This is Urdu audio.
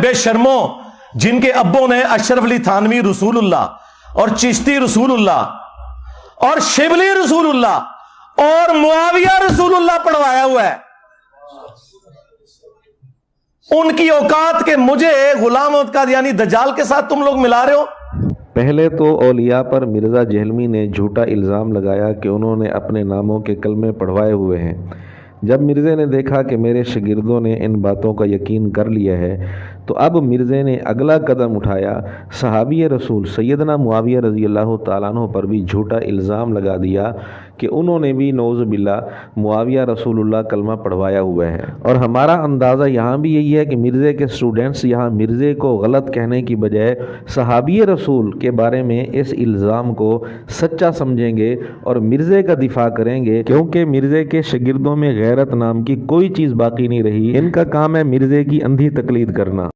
بے شرموں جن کے ابوں نے اشرف علی تھانوی رسول اللہ اور چشتی رسول اللہ اور شبلی رسول اللہ اور معاویہ رسول اللہ پڑھوایا ہوا ہے، ان کی اوقات کے مجھے غلام احمد قادیانی دجال کے ساتھ تم لوگ ملا رہے ہو۔ پہلے تو اولیاء پر مرزا جہلمی نے جھوٹا الزام لگایا کہ انہوں نے اپنے ناموں کے کلمے پڑھوائے ہوئے ہیں۔ جب مرزے نے دیکھا کہ میرے شاگردوں نے ان باتوں کا یقین کر لیا ہے تو اب مرزے نے اگلا قدم اٹھایا، صحابی رسول سیدنا معاویہ رضی اللہ تعالیٰ عنہ پر بھی جھوٹا الزام لگا دیا کہ انہوں نے بھی نعوذ باللہ معاویہ رسول اللہ کلمہ پڑھوایا ہوا ہے۔ اور ہمارا اندازہ یہاں بھی یہی ہے کہ مرزے کے اسٹوڈنٹس یہاں مرزے کو غلط کہنے کی بجائے صحابی رسول کے بارے میں اس الزام کو سچا سمجھیں گے اور مرزے کا دفاع کریں گے، کیونکہ مرزے کے شاگردوں میں غیرت نام کی کوئی چیز باقی نہیں رہی۔ ان کا کام ہے مرزے کی اندھی تقلید کرنا۔